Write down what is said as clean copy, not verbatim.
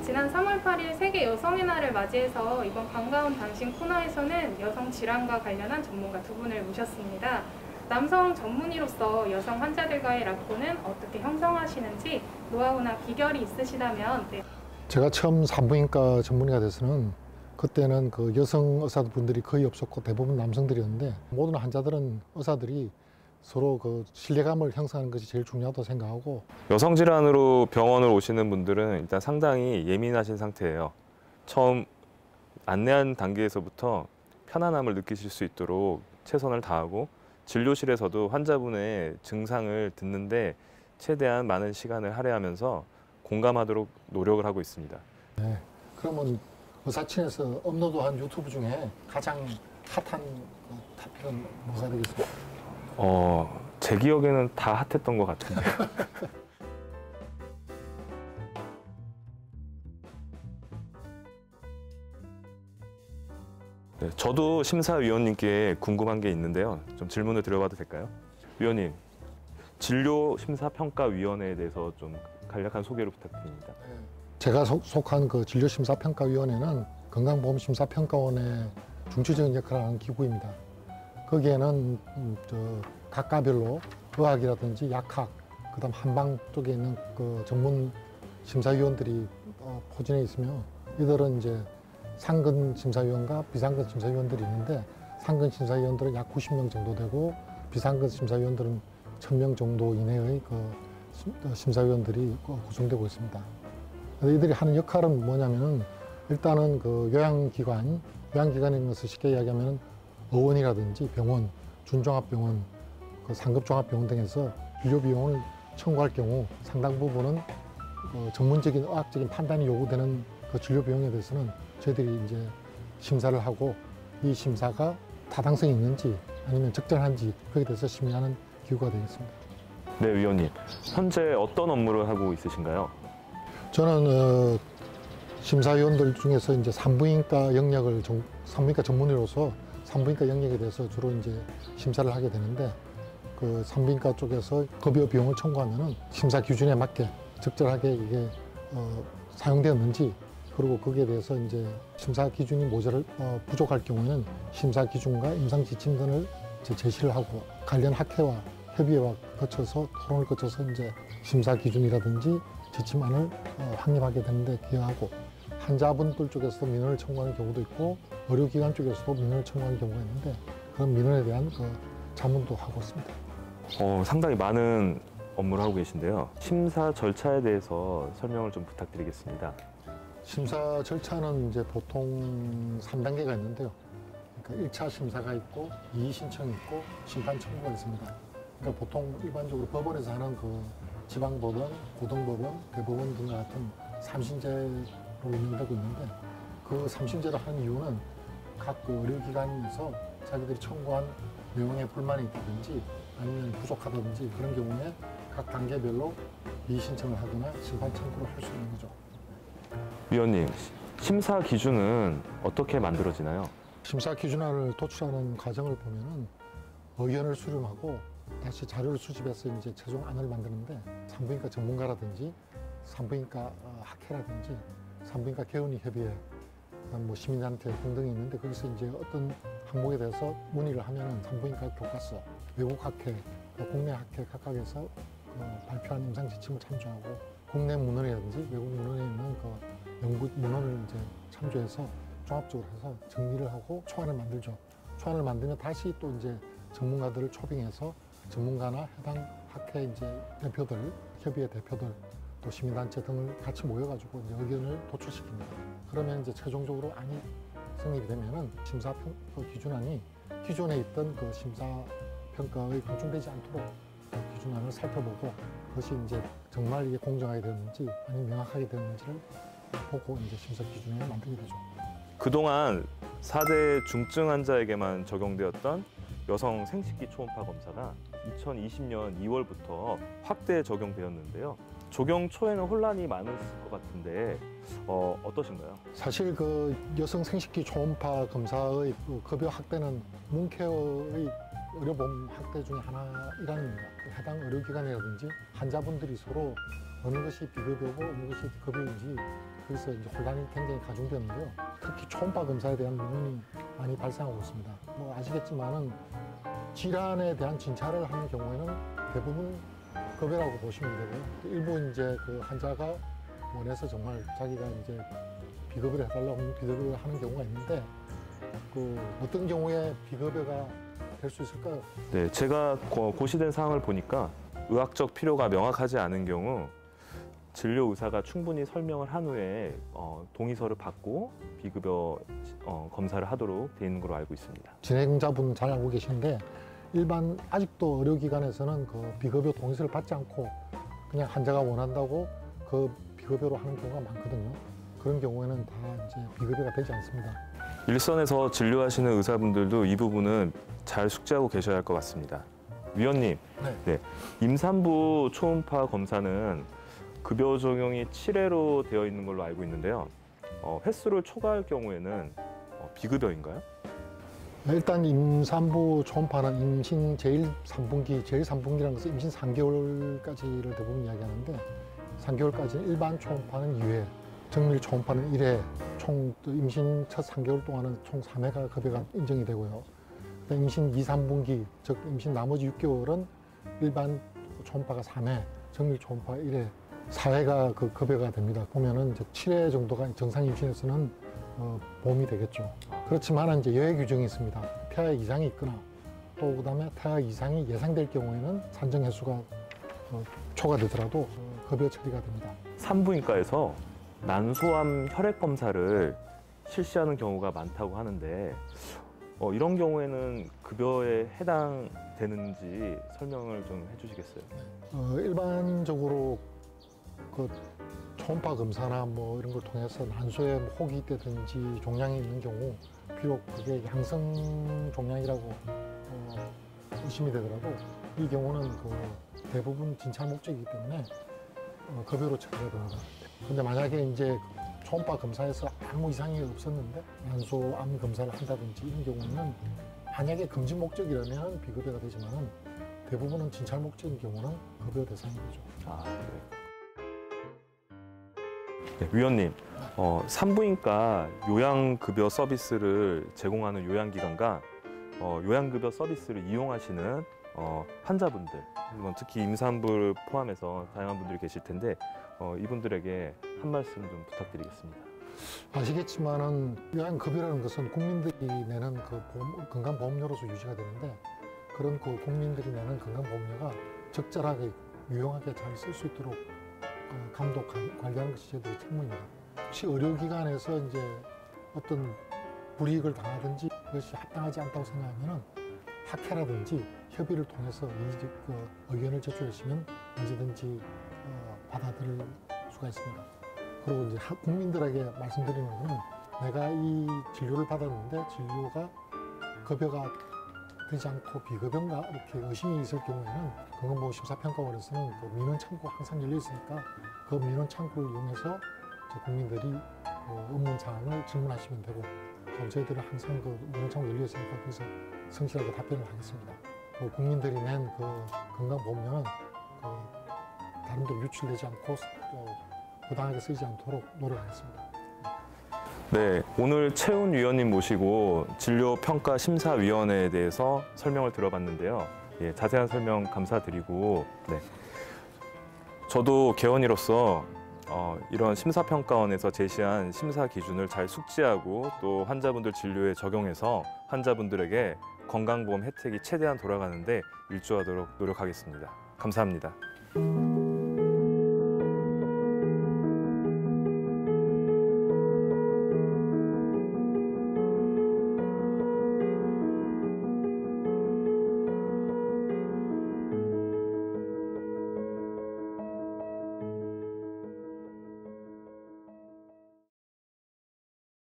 지난 3월 8일 세계 여성의 날을 맞이해서 이번 반가운 당신 코너에서는 여성 질환과 관련한 전문가 두 분을 모셨습니다. 남성 전문의로서 여성 환자들과의 라포는 어떻게 형성하시는지 노하우나 비결이 있으시다면. 제가 처음 산부인과 전문의가 돼서는 그때는 그 여성 의사분들이 거의 없었고 대부분 남성들이었는데, 모든 환자들은 의사들이 서로 그 신뢰감을 형성하는 것이 제일 중요하다고 생각하고, 여성 질환으로 병원을 오시는 분들은 일단 상당히 예민하신 상태예요. 처음 안내한 단계에서부터 편안함을 느끼실 수 있도록 최선을 다하고, 진료실에서도 환자분의 증상을 듣는데 최대한 많은 시간을 할애하면서 공감하도록 노력을 하고 있습니다. 네. 그러면 의사친에서 업로드한 유튜브 중에 가장 핫한 토픽은 뭐가 되겠습니까? 제 기억에는 다 핫했던 것 같은데요. 네, 저도 심사위원님께 궁금한 게 있는데요. 좀 질문을 드려봐도 될까요? 위원님, 진료심사평가위원회에 대해서 좀 간략한 소개를 부탁드립니다. 제가 속한 그 진료심사평가위원회는 건강보험심사평가원의 중추적인 역할을 하는 기구입니다. 거기에는 각 과별로 의학이라든지 약학, 그다음 한방 쪽에 있는 그 전문 심사위원들이 포진해 있으며, 이들은 이제 상근 심사위원과 비상근 심사위원들이 있는데, 상근 심사위원들은 약 90명 정도 되고 비상근 심사위원들은 1000명 정도 이내의 그 심사위원들이 구성되고 있습니다. 이들이 하는 역할은 뭐냐면은, 일단은 그 요양기관인 것을 쉽게 이야기하면 의원이라든지 병원, 준종합병원, 그 상급종합병원 등에서 진료비용을 청구할 경우 상당 부분은 전문적인 의학적인 판단이 요구되는 그 진료비용에 대해서는 저희들이 이제 심사를 하고, 이 심사가 타당성이 있는지 아니면 적절한지 거기에 대해서 심의하는 기구가 되겠습니다. 네, 위원님. 현재 어떤 업무를 하고 있으신가요? 저는 심사위원들 중에서 이제 산부인과 전문의로서 산부인과 영역에 대해서 주로 이제 심사를 하게 되는데, 그 산부인과 쪽에서 급여 비용을 청구하면은 심사 기준에 맞게 적절하게 이게 사용되었는지, 그리고 거기에 대해서 이제 심사 기준이 부족할 경우에는 심사 기준과 임상 지침 등을 제시를 하고, 관련 학회와 협의회와 거쳐서 토론을 거쳐서 이제 심사 기준이라든지 지침안을 확립하게 되는데 기여하고, 환자분들 쪽에서도 민원을 청구하는 경우도 있고 의료기관 쪽에서도 민원을 청구하는 경우가 있는데, 그런 민원에 대한 그 자문도 하고 있습니다. 상당히 많은 업무를 하고 계신데요. 심사 절차에 대해서 설명을 좀 부탁드리겠습니다. 심사 절차는 이제 보통 3단계가 있는데요. 그러니까 1차 심사가 있고, 2위 신청이 있고, 심판 청구가 있습니다. 그러니까 보통 일반적으로 법원에서 하는 그 지방법원, 고등법원, 대법원 등과 같은 3심제로 운영되고 있는데, 그 3심제를 하는 이유는 각 그 의료기관에서 자기들이 청구한 내용에 불만이 있다든지 아니면 부족하다든지 그런 경우에 각 단계별로 이의 신청을 하거나 심판 청구를 할 수 있는 거죠. 위원님, 심사 기준은 어떻게 만들어지나요? 심사 기준안을 도출하는 과정을 보면은 의견을 수렴하고 다시 자료를 수집해서 이제 최종안을 만드는데, 산부인과 전문가라든지 산부인과 학회라든지 산부인과 개원의 협의회, 뭐 시민단체 등등이 있는데, 거기서 이제 어떤 항목에 대해서 문의를 하면은 산부인과 교과서, 외국 학회, 국내 학회 각각에서 발표한 임상 지침을 참조하고, 국내 문헌이라든지 외국 문헌에 있는 그 연구 문헌을 이제 참조해서 종합적으로 해서 정리를 하고 초안을 만들죠. 초안을 만들면 다시 또 이제 전문가들을 초빙해서 전문가나 해당 학회 이제 대표들, 협의회 대표들, 또 시민단체 등을 같이 모여가지고 이제 의견을 도출시킵니다. 그러면 이제 최종적으로 안이 성립이 되면은 기준안이 기존에 있던 그 심사평가의 검증되지 않도록 기준안을 살펴보고, 그것이 이제 정말 이게 공정하게 되는지 아니면 명확하게 되는지를 보고 이제 심사 기준을 만들게 되죠. 그동안 4대 중증 환자에게만 적용되었던 여성 생식기 초음파 검사가 2020년 2월부터 확대 적용되었는데요. 적용 초에는 혼란이 많으실 것 같은데 어떠신가요? 사실 그 여성 생식기 초음파 검사의 그 급여 확대는 문케어의 의료보험 확대 중에 하나 일환입니다. 해당 의료기관이라든지 환자분들이 서로 어느 것이 비급여고 어느 것이 급여인지 그래서 이제 혼란이 굉장히 가중되는데요. 특히 초음파 검사에 대한 민원이 많이 발생하고 있습니다. 뭐 아시겠지만은 질환에 대한 진찰을 하는 경우에는 대부분 급여라고 보시면 되고요. 일부 이제 그 환자가 원해서 정말 자기가 이제 비급여를 해달라고 하면 비급여를 하는 경우가 있는데 그 어떤 경우에 비급여가 될 수 있을까요? 네, 제가 고시된 사항을 보니까 의학적 필요가 명확하지 않은 경우 진료 의사가 충분히 설명을 한 후에 동의서를 받고 비급여 검사를 하도록 돼 있는 걸로 알고 있습니다. 진행자분 잘 알고 계신데 일반 아직도 의료기관에서는 그 비급여 동의서를 받지 않고 그냥 환자가 원한다고 그 비급여로 하는 경우가 많거든요. 그런 경우에는 다 이제 비급여가 되지 않습니다. 일선에서 진료하시는 의사분들도 이 부분은 잘 숙지하고 계셔야 할 것 같습니다. 위원님, 네, 임산부 초음파 검사는 급여 적용이 7회로 되어 있는 걸로 알고 있는데요. 횟수를 초과할 경우에는 비급여인가요? 일단 임산부 초음파는 임신 제3분기, 제3분기라는 것은 임신 3개월까지를 대부분 이야기하는데 3개월까지는 일반 초음파는 2회, 정밀 초음파는 1회, 총 임신 첫 3개월 동안은 총 3회가 급여가 인정이 되고요. 임신 2, 3분기, 즉 임신 나머지 6개월은 일반 초음파가 3회, 정밀 초음파 1회, 4회가 그 급여가 됩니다. 보면은 이제 7회 정도가 정상 임신에서는 보험이 되겠죠. 그렇지만 이제 여해 규정이 있습니다. 태아 이상이 있거나 또 그다음에 태아 이상이 예상될 경우에는 산정 횟수가 초과되더라도 급여 처리가 됩니다. 산부인과에서 난소암 혈액 검사를 실시하는 경우가 많다고 하는데 이런 경우에는 급여에 해당되는지 설명을 좀 해주시겠어요? 일반적으로 그 초음파 검사나 뭐 이런 걸 통해서 난소에 혹이 있다든지 종양이 있는 경우 비록 그게 양성 종양이라고 의심이 되더라도 이 경우는 그 대부분 진찰 목적이기 때문에 급여로 처리가 됩니다. 근데 만약에 이제 초음파 검사에서 아무 이상이 없었는데 난소암 검사를 한다든지 이런 경우는 만약에 금지 목적이라면 비급여가 되지만은 대부분은 진찰 목적인 경우는 급여 대상이 되죠. 아, 네, 위원님, 산부인과 요양급여 서비스를 제공하는 요양기관과 요양급여 서비스를 이용하시는 환자분들, 특히 임산부를 포함해서 다양한 분들이 계실 텐데 이분들에게 한 말씀 좀 부탁드리겠습니다. 아시겠지만은 요양급여라는 것은 국민들이 내는 그 건강보험료로서 유지가 되는데 그런 그 국민들이 내는 건강보험료가 적절하게 유용하게 잘 쓸 수 있도록 감독 관리하는 것이 저희들의 책무입니다. 혹시 의료기관에서 이제 어떤 불이익을 당하든지 그것이 합당하지 않다고 생각하면은 학회라든지 협의를 통해서 그 의견을 제출하시면 언제든지 받아들일 수가 있습니다. 그리고 이제 국민들에게 말씀드리는 것은 내가 이 진료를 받았는데 진료가 급여가 되지 않고 비급여인가 이렇게 의심이 있을 경우에는 건강보험심사평가원에서는 그 민원 창구가 항상 열려 있으니까 그 민원 창구를 이용해서 국민들이 업무 사항을 질문하시면 되고 저희들은 항상 그 민원 창구 열려 있으니까 거기서 성실하게 답변을 하겠습니다. 국민들이 낸 그 건강보험료는 다른 데 유출되지 않고 부당하게 쓰이지 않도록 노력하겠습니다. 네, 오늘 최훈 위원님 모시고 진료평가심사위원회에 대해서 설명을 들어봤는데요. 예, 자세한 설명 감사드리고, 네. 저도 개원이로서 이런 심사평가원에서 제시한 심사 기준을 잘 숙지하고 또 환자분들 진료에 적용해서 환자분들에게 건강보험 혜택이 최대한 돌아가는데 일조하도록 노력하겠습니다. 감사합니다.